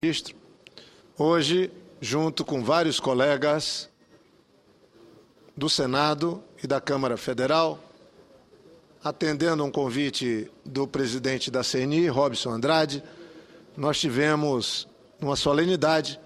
Ministro, hoje, junto com vários colegas do Senado e da Câmara Federal, atendendo a um convite do presidente da CNI, Robson Andrade, nós tivemos uma solenidade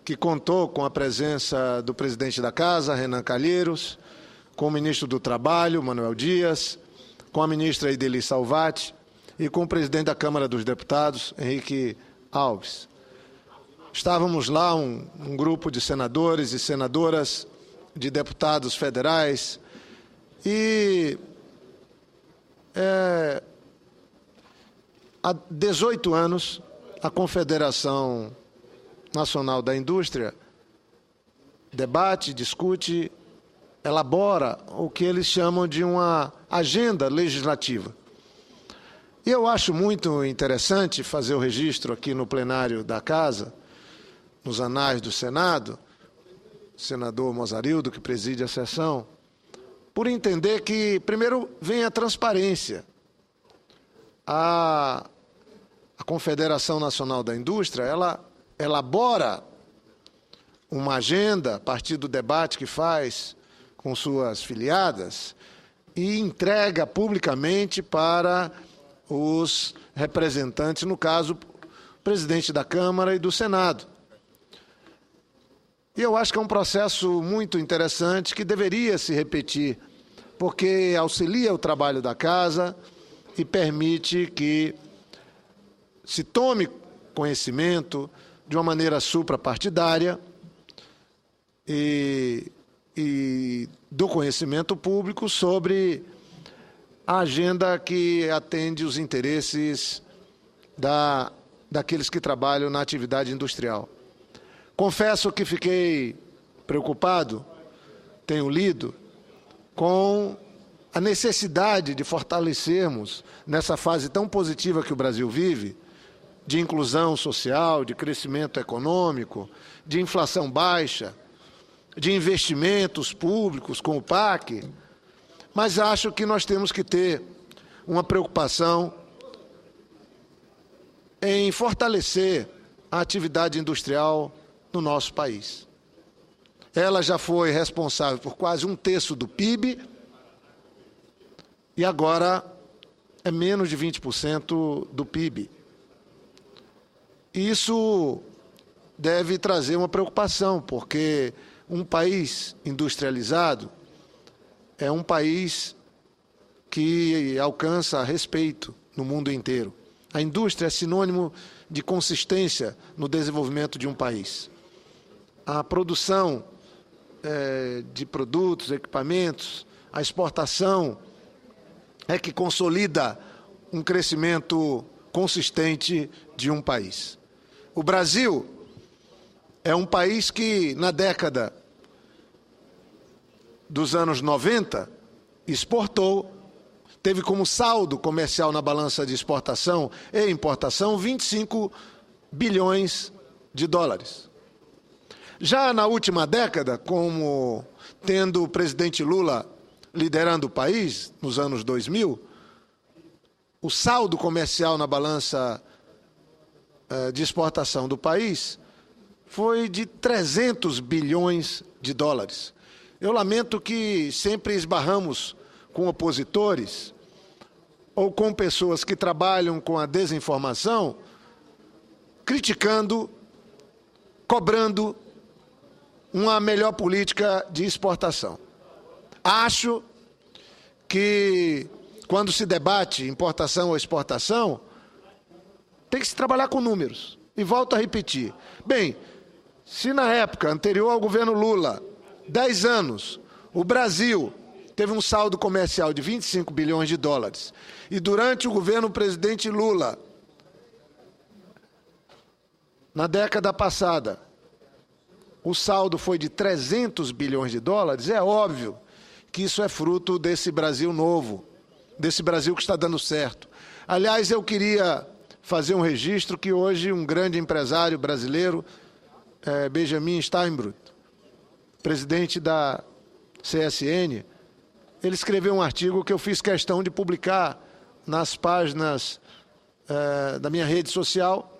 que contou com a presença do presidente da Casa, Renan Calheiros, com o ministro do Trabalho, Manuel Dias, com a ministra Ideli Salvati e com o presidente da Câmara dos Deputados, Henrique Alves. Estávamos lá, um grupo de senadores e senadoras, de deputados federais, e há 18 anos a Confederação Nacional da Indústria debate, discute, elabora o que eles chamam de uma agenda legislativa. E eu acho muito interessante fazer o registro aqui no plenário da Casa, nos anais do Senado, o senador Mozarildo, que preside a sessão, por entender que, primeiro, vem a transparência. A Confederação Nacional da Indústria, ela elabora uma agenda a partir do debate que faz com suas filiadas e entrega publicamente para os representantes, no caso, o presidente da Câmara e do Senado. E eu acho que é um processo muito interessante que deveria se repetir, porque auxilia o trabalho da Casa e permite que se tome conhecimento de uma maneira suprapartidária e do conhecimento público sobre a agenda que atende os interesses daqueles que trabalham na atividade industrial. Confesso que fiquei preocupado, tenho lido, com a necessidade de fortalecermos, nessa fase tão positiva que o Brasil vive, de inclusão social, de crescimento econômico, de inflação baixa, de investimentos públicos com o PAC, mas acho que nós temos que ter uma preocupação em fortalecer a atividade industrial no nosso país. Ela já foi responsável por quase 1/3 do PIB e agora é menos de 20% do PIB. Isso deve trazer uma preocupação, porque um país industrializado é um país que alcança respeito no mundo inteiro. A indústria é sinônimo de consistência no desenvolvimento de um país. A produção de produtos, equipamentos, a exportação é que consolida um crescimento consistente de um país. O Brasil é um país que, na década dos anos 90, exportou, teve como saldo comercial na balança de exportação e importação 25 bilhões de dólares. Já na última década, como tendo o presidente Lula liderando o país, nos anos 2000, o saldo comercial na balança de exportação do país foi de 300 bilhões de dólares. Eu lamento que sempre esbarramos com opositores ou com pessoas que trabalham com a desinformação, criticando, cobrando uma melhor política de exportação. Acho que, quando se debate importação ou exportação, tem que se trabalhar com números. E volto a repetir. Bem, se na época anterior ao governo Lula, 10 anos, o Brasil teve um saldo comercial de 25 bilhões de dólares, e durante o governo do presidente Lula, na década passada, o saldo foi de 300 bilhões de dólares, é óbvio que isso é fruto desse Brasil novo, desse Brasil que está dando certo. Aliás, eu queria fazer um registro que hoje um grande empresário brasileiro, Benjamin Steinbrück, presidente da CSN, ele escreveu um artigo que eu fiz questão de publicar nas páginas da minha rede social,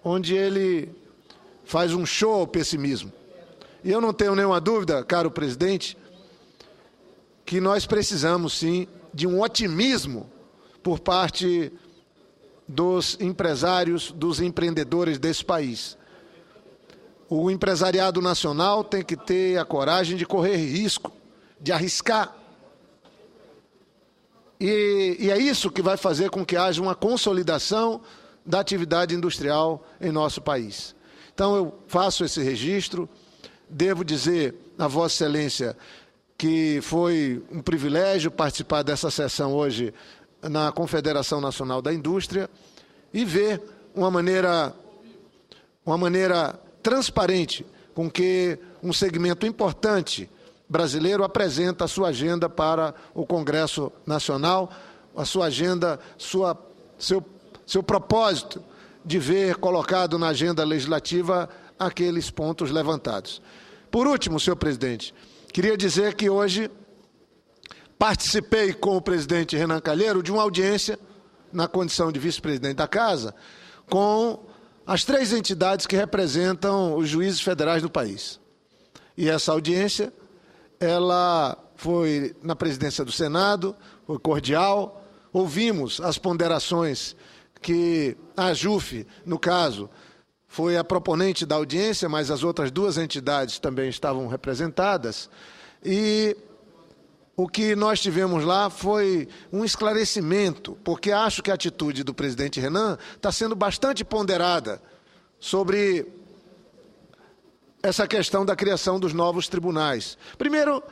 onde ele faz um show ao pessimismo. E eu não tenho nenhuma dúvida, caro presidente, que nós precisamos, sim, de um otimismo por parte dos empresários, dos empreendedores desse país. O empresariado nacional tem que ter a coragem de correr risco, de arriscar. E é isso que vai fazer com que haja uma consolidação da atividade industrial em nosso país. Então, eu faço esse registro. Devo dizer a Vossa Excelência que foi um privilégio participar dessa sessão hoje na Confederação Nacional da Indústria e ver uma maneira transparente com que um segmento importante brasileiro apresenta a sua agenda para o Congresso Nacional, a sua agenda, seu propósito de ver colocado na agenda legislativa aqueles pontos levantados. Por último, senhor presidente, queria dizer que hoje participei com o presidente Renan Calheiro de uma audiência, na condição de vice-presidente da Casa, com as 3 entidades que representam os juízes federais do país. E essa audiência, ela foi na presidência do Senado, foi cordial, ouvimos as ponderações que a AJUF, no caso, foi a proponente da audiência, mas as outras 2 entidades também estavam representadas. E o que nós tivemos lá foi um esclarecimento, porque acho que a atitude do presidente Renan está sendo bastante ponderada sobre essa questão da criação dos novos tribunais. Primeiro,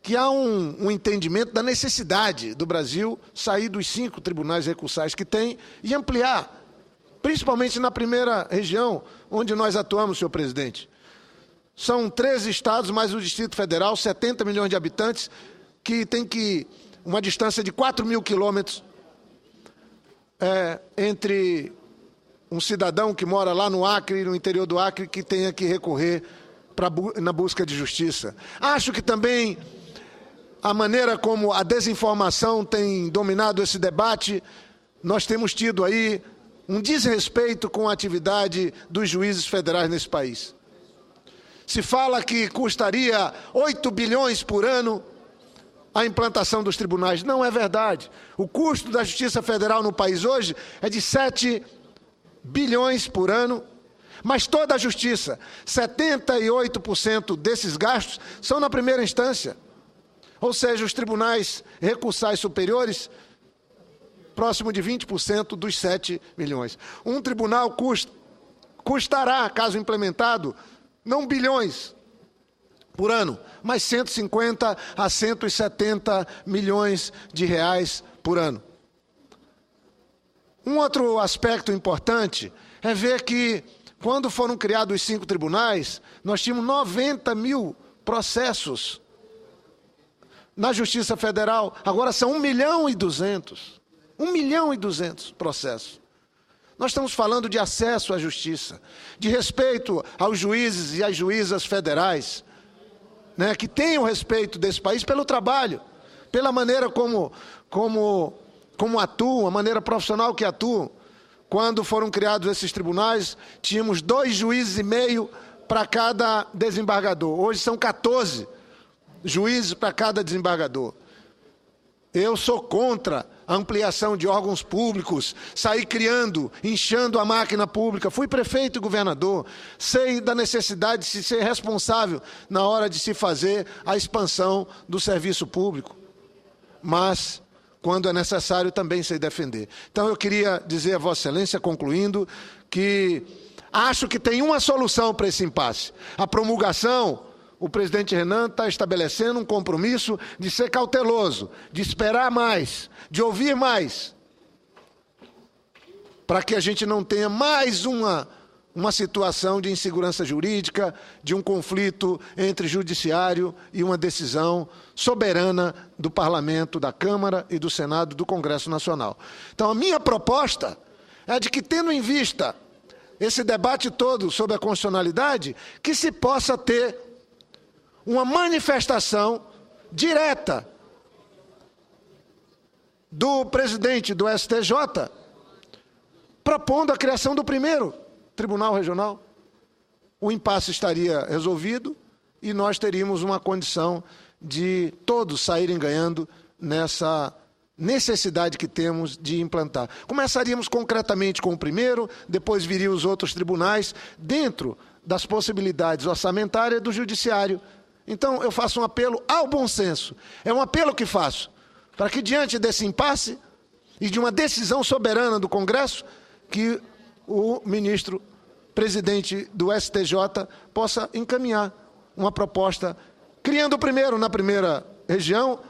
que há um entendimento da necessidade do Brasil sair dos 5 tribunais recursais que tem e ampliar, principalmente na primeira região onde nós atuamos, senhor presidente. São 13 estados, mais o Distrito Federal, 70 milhões de habitantes, que tem uma distância de 4.000 quilômetros entre um cidadão que mora lá no Acre, no interior do Acre, que tenha que recorrer na busca de justiça. Acho que também a maneira como a desinformação tem dominado esse debate, nós temos tido aí um desrespeito com a atividade dos juízes federais nesse país. Se fala que custaria 8 bilhões por ano a implantação dos tribunais. Não é verdade. O custo da Justiça Federal no país hoje é de 7 bilhões por ano, mas toda a Justiça, 78% desses gastos são na primeira instância. Ou seja, os tribunais recursais superiores, próximo de 20% dos 7 milhões. Um tribunal custará, caso implementado, não bilhões por ano, mas 150 a 170 milhões de reais por ano. Um outro aspecto importante é ver que, quando foram criados os 5 tribunais, nós tínhamos 90 mil processos na Justiça Federal. Agora são 1.200.000. 1.200.000 processos. Nós estamos falando de acesso à justiça, de respeito aos juízes e às juízas federais, né, que tenham respeito desse país pelo trabalho, pela maneira como atuam, a maneira profissional que atuam. Quando foram criados esses tribunais, tínhamos 2,5 juízes para cada desembargador. Hoje são 14 juízes para cada desembargador. Eu sou contra a ampliação de órgãos públicos, sair criando, inchando a máquina pública. Fui prefeito e governador, sei da necessidade de se ser responsável na hora de se fazer a expansão do serviço público. Mas, quando é necessário, também sei defender. Então, eu queria dizer a Vossa Excelência, concluindo, que acho que tem uma solução para esse impasse. A promulgação. O presidente Renan está estabelecendo um compromisso de ser cauteloso, de esperar mais, de ouvir mais, para que a gente não tenha mais uma situação de insegurança jurídica, de um conflito entre judiciário e uma decisão soberana do Parlamento, da Câmara e do Senado, do Congresso Nacional. Então, a minha proposta é de que, tendo em vista esse debate todo sobre a constitucionalidade, que se possa ter uma manifestação direta do presidente do STJ propondo a criação do primeiro. Tribunal Regional, o impasse estaria resolvido e nós teríamos uma condição de todos saírem ganhando nessa necessidade que temos de implantar. Começaríamos concretamente com o primeiro, depois viriam os outros tribunais, dentro das possibilidades orçamentárias do Judiciário. Então, eu faço um apelo ao bom senso. É um apelo que faço para que, diante desse impasse e de uma decisão soberana do Congresso, que o ministro presidente do STJ possa encaminhar uma proposta, criando o primeiro na primeira região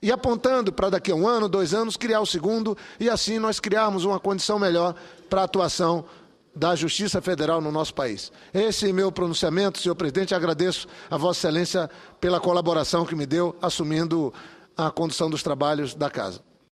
e apontando para daqui a 1 ano, 2 anos, criar o segundo e assim nós criarmos uma condição melhor para a atuação da Justiça Federal no nosso país. Esse é meu pronunciamento, senhor presidente. Agradeço a Vossa Excelência pela colaboração que me deu, assumindo a condução dos trabalhos da Casa.